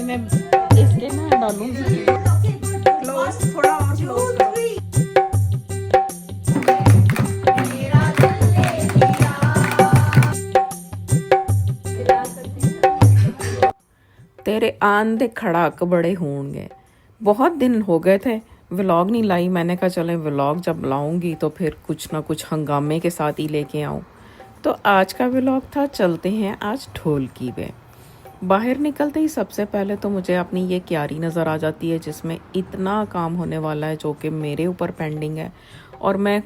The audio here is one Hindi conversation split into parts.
मैं इसके ना डालूंगी क्लोज, थोड़ा और क्लोज करो। तेरे आंधे खड़ाक बड़े होंगे। बहुत दिन हो गए थे व्लॉग नहीं लाई। मैंने कहा चले व्लॉग जब लाऊंगी तो फिर कुछ ना कुछ हंगामे के साथ ही लेके आऊँ। तो आज का व्लॉग था, चलते हैं आज ढोलकी पे। बाहर निकलते ही सबसे पहले तो मुझे अपनी ये क्यारी नज़र आ जाती है जिसमें इतना काम होने वाला है जो कि मेरे ऊपर पेंडिंग है। और मैं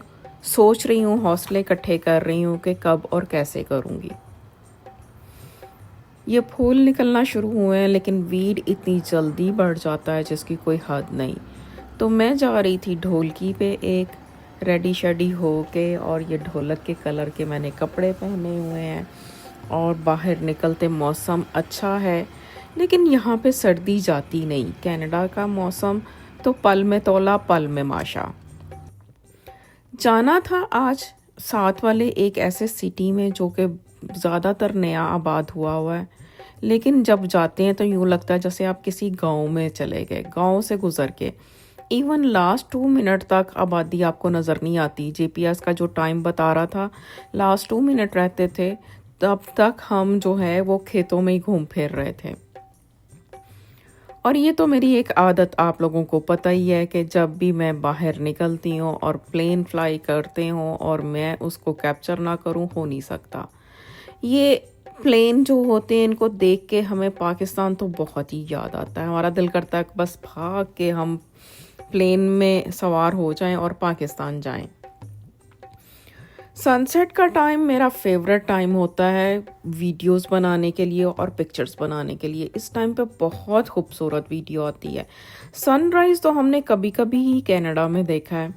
सोच रही हूँ, हौसले इकट्ठे कर रही हूँ कि कब और कैसे करूँगी। ये फूल निकलना शुरू हुए हैं लेकिन वीड इतनी जल्दी बढ़ जाता है जिसकी कोई हद नहीं। तो मैं जा रही थी ढोलकी पे एक रेडी शेडी हो के, और ये ढोलक के कलर के मैंने कपड़े पहने हुए हैं। और बाहर निकलते मौसम अच्छा है लेकिन यहाँ पे सर्दी जाती नहीं। कनाडा का मौसम तो पल में तौला पल में माशा। जाना था आज साथ वाले एक ऐसे सिटी में जो कि ज़्यादातर नया आबाद हुआ है, लेकिन जब जाते हैं तो यूँ लगता है जैसे आप किसी गांव में चले गए, गांव से गुजर के। इवन लास्ट 2 मिनट तक आबादी आपको नज़र नहीं आती। जीपीएस का जो टाइम बता रहा था लास्ट 2 मिनट रहते थे, तब तक हम जो है वो खेतों में ही घूम फिर रहे थे। और ये तो मेरी एक आदत आप लोगों को पता ही है कि जब भी मैं बाहर निकलती हूँ और प्लेन फ्लाई करते हों और मैं उसको कैप्चर ना करूँ, हो नहीं सकता। ये प्लेन जो होते हैं इनको देख के हमें पाकिस्तान तो बहुत ही याद आता है। हमारा दिल करता है कि बस भाग के हम प्लेन में सवार हो जाएं और पाकिस्तान जाएं। सनसेट का टाइम मेरा फेवरेट टाइम होता है वीडियोस बनाने के लिए और पिक्चर्स बनाने के लिए। इस टाइम पे बहुत खूबसूरत वीडियो आती है। सनराइज़ तो हमने कभी कभी ही कनाडा में देखा है,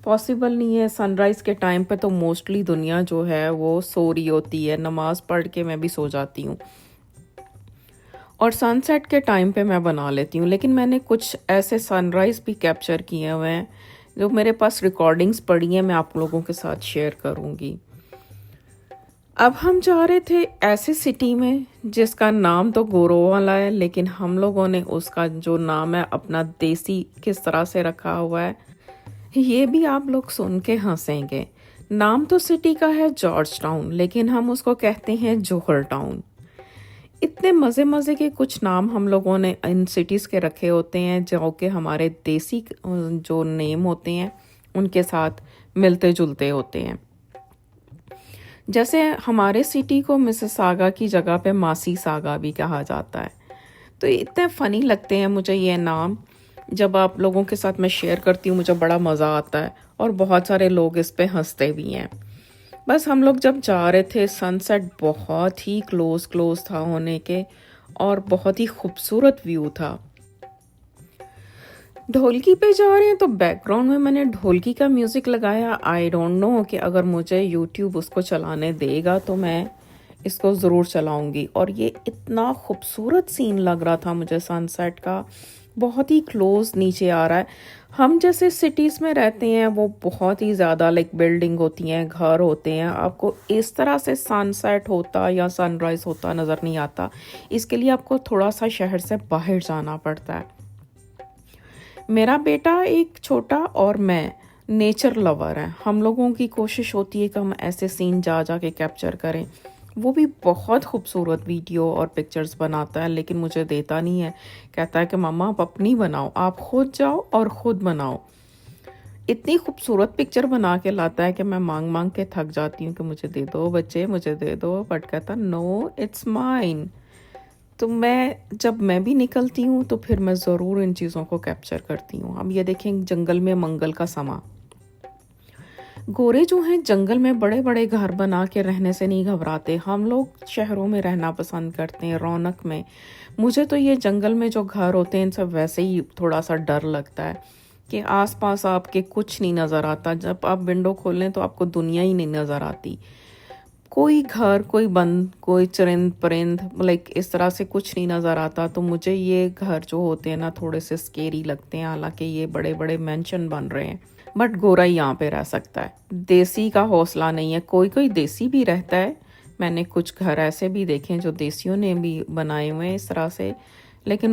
पॉसिबल नहीं है। सनराइज़ के टाइम पे तो मोस्टली दुनिया जो है वो सो रही होती है, नमाज पढ़ के मैं भी सो जाती हूँ। और सनसेट के टाइम पे मैं बना लेती हूँ, लेकिन मैंने कुछ ऐसे सनराइज़ भी कैप्चर किए हुए हैं जो मेरे पास रिकॉर्डिंग्स पड़ी हैं, मैं आप लोगों के साथ शेयर करूँगी। अब हम जा रहे थे ऐसे सिटी में जिसका नाम तो गोरो वाला है, लेकिन हम लोगों ने उसका जो नाम है अपना देसी किस तरह से रखा हुआ है ये भी आप लोग सुन के हंसेंगे। नाम तो सिटी का है जॉर्ज टाउन, लेकिन हम उसको कहते हैं जोहर टाउन। इतने मज़े मज़े के कुछ नाम हम लोगों ने इन सिटीज़ के रखे होते हैं जो कि हमारे देसी जो नेम होते हैं उनके साथ मिलते जुलते होते हैं। जैसे हमारे सिटी को मिसिसागा की जगह पे मासी सागा भी कहा जाता है। तो इतने फ़नी लगते हैं मुझे ये नाम। जब आप लोगों के साथ मैं शेयर करती हूँ मुझे बड़ा मज़ा आता है और बहुत सारे लोग इस पे हंसते भी हैं। बस हम लोग जब जा रहे थे सनसेट बहुत ही क्लोज था होने के, और बहुत ही खूबसूरत व्यू था। ढोलकी पे जा रहे हैं तो बैकग्राउंड में मैंने ढोलकी का म्यूज़िक लगाया। आई डोंट नो कि अगर मुझे यूट्यूब उसको चलाने देगा तो मैं इसको ज़रूर चलाऊंगी। और ये इतना खूबसूरत सीन लग रहा था मुझे सनसेट का, बहुत ही क्लोज नीचे आ रहा है। हम जैसे सिटीज़ में रहते हैं वो बहुत ही ज़्यादा लाइक बिल्डिंग होती हैं, घर होते हैं, आपको इस तरह से सनसेट होता या सनराइज़ होता नज़र नहीं आता। इसके लिए आपको थोड़ा सा शहर से बाहर जाना पड़ता है। मेरा बेटा एक छोटा और मैं नेचर लवर हैं। हम लोगों की कोशिश होती है कि हम ऐसे सीन जा जा के कैप्चर करें। वो भी बहुत खूबसूरत वीडियो और पिक्चर्स बनाता है, लेकिन मुझे देता नहीं है। कहता है कि मम्मा आप अपनी बनाओ, आप खुद जाओ और ख़ुद बनाओ। इतनी खूबसूरत पिक्चर बना के लाता है कि मैं मांग मांग के थक जाती हूँ कि मुझे दे दो बच्चे, मुझे दे दो। बट कहता नो इट्स माइन। तो जब मैं भी निकलती हूँ तो फिर मैं ज़रूर इन चीज़ों को कैप्चर करती हूँ। अब ये देखें जंगल में मंगल का समा। गोरे जो हैं जंगल में बड़े बड़े घर बना के रहने से नहीं घबराते। हम लोग शहरों में रहना पसंद करते हैं रौनक में। मुझे तो ये जंगल में जो घर होते हैं इनसे वैसे ही थोड़ा सा डर लगता है कि आसपास आपके कुछ नहीं नज़र आता। जब आप विंडो खोलें तो आपको दुनिया ही नहीं नज़र आती। कोई घर, कोई बंद, कोई चरिंद परिंद, लाइक इस तरह से कुछ नहीं नज़र आता। तो मुझे ये घर जो होते हैं ना थोड़े से स्केरी लगते हैं। हालांकि ये बड़े बड़े मेंशन बन रहे हैं, बट गोरा ही यहाँ पे रह सकता है। देसी का हौसला नहीं है। कोई कोई देसी भी रहता है। मैंने कुछ घर ऐसे भी देखे हैं जो देसियों ने भी बनाए हुए हैं इस तरह से, लेकिन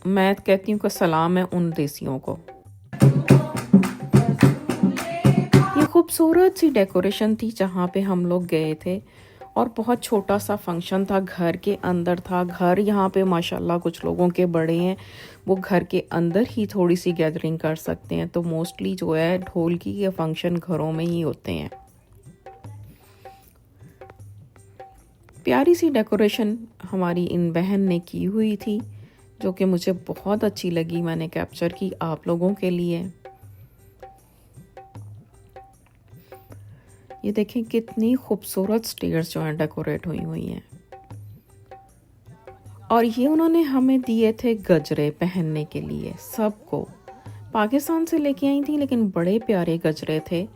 मैं कहती हूँ कि सलाम है उन देसियों को। ये खूबसूरत सी डेकोरेशन थी जहाँ पे हम लोग गए थे और बहुत छोटा सा फंक्शन था, घर के अंदर था। घर यहाँ पे माशाल्लाह कुछ लोगों के बड़े हैं, वो घर के अंदर ही थोड़ी सी गैदरिंग कर सकते हैं। तो मोस्टली जो है ढोलकी के फंक्शन घरों में ही होते हैं। प्यारी सी डेकोरेशन हमारी इन बहन ने की हुई थी जो कि मुझे बहुत अच्छी लगी, मैंने कैप्चर की आप लोगों के लिए। ये देखें कितनी खूबसूरत स्टेयर्स जो हैं डेकोरेट हुई हैं। और ये उन्होंने हमें दिए थे गजरे पहनने के लिए सबको। पाकिस्तान से लेके आई थी लेकिन बड़े प्यारे गजरे थे,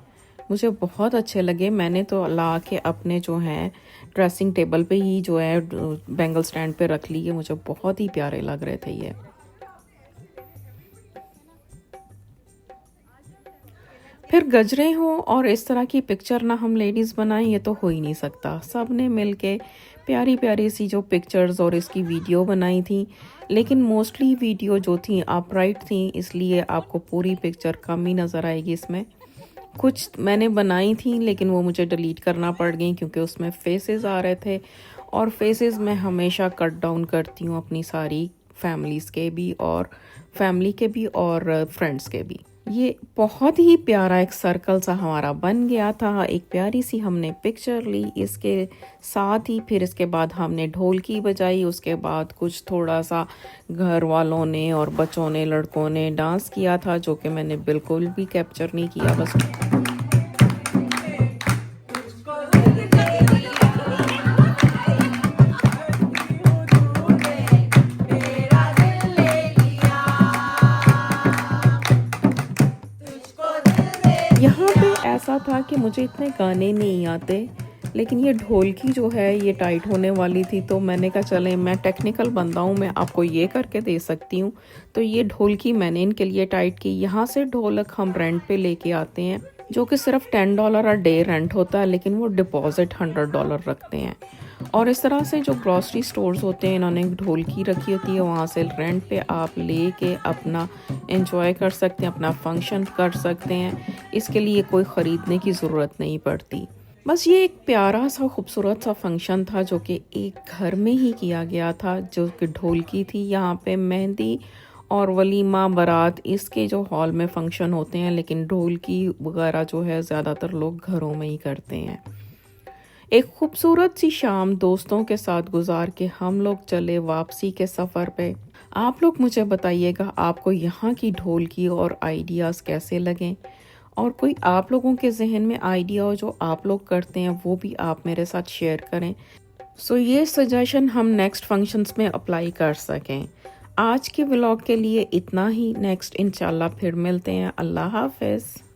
मुझे बहुत अच्छे लगे। मैंने तो ला के अपने जो हैं ड्रेसिंग टेबल पे ही जो है बैंगल स्टैंड पे रख लिए, मुझे बहुत ही प्यारे लग रहे थे ये। फिर गजरे हों और इस तरह की पिक्चर ना हम लेडीज़ बनाएं, ये तो हो ही नहीं सकता। सब ने मिल के प्यारी प्यारी सी जो पिक्चर्स और इसकी वीडियो बनाई थी, लेकिन मोस्टली वीडियो जो थी अपराइट थी, इसलिए आपको पूरी पिक्चर कम ही नज़र आएगी इसमें। कुछ मैंने बनाई थी लेकिन वो मुझे डिलीट करना पड़ गई क्योंकि उसमें फेसेस आ रहे थे, और फेसेस मैं हमेशा कट डाउन करती हूँ अपनी सारी फैमिली के भी और फ्रेंड्स के भी। ये बहुत ही प्यारा एक सर्कल सा हमारा बन गया था। एक प्यारी सी हमने पिक्चर ली, इसके साथ ही फिर इसके बाद हमने ढोलकी बजाई। उसके बाद कुछ थोड़ा सा घर वालों ने और बच्चों ने, लड़कों ने डांस किया था जो कि मैंने बिल्कुल भी कैप्चर नहीं किया। बस यहाँ पे ऐसा था कि मुझे इतने गाने नहीं आते, लेकिन ये ढोलकी जो है ये टाइट होने वाली थी, तो मैंने कहा चलें, मैं टेक्निकल बंदा हूँ, मैं आपको ये करके दे सकती हूँ। तो ये ढोलकी मैंने इनके लिए टाइट की। यहाँ से ढोलक हम रेंट पे लेके आते हैं जो कि सिर्फ $10 अ डे रेंट होता है, लेकिन वो डिपॉजिट $100 रखते हैं। और इस तरह से जो ग्रॉसरी स्टोर्स होते हैं, इन्होंने ढोलकी रखी होती है, वहाँ से रेंट पे आप ले के अपना एंजॉय कर सकते हैं, अपना फंक्शन कर सकते हैं। इसके लिए कोई ख़रीदने की ज़रूरत नहीं पड़ती। बस ये एक प्यारा सा खूबसूरत सा फंक्शन था जो कि एक घर में ही किया गया था, जो कि ढोलकी थी। यहाँ पे मेहंदी और वलीमा बारात इसके जो हॉल में फंक्शन होते हैं, लेकिन ढोलकी वगैरह जो है ज़्यादातर लोग घरों में ही करते हैं। एक खूबसूरत सी शाम दोस्तों के साथ गुजार के हम लोग चले वापसी के सफ़र पे। आप लोग मुझे बताइएगा आपको यहाँ की ढोलकी और आइडियाज़ कैसे लगें, और कोई आप लोगों के जहन में आइडिया हो जो आप लोग करते हैं वो भी आप मेरे साथ शेयर करें। सो ये सजेशन हम नेक्स्ट फंक्शंस में अप्लाई कर सकें। आज के व्लॉग के लिए इतना ही। नेक्स्ट इंशाल्लाह फिर मिलते हैं। अल्लाह हाफ़िज़।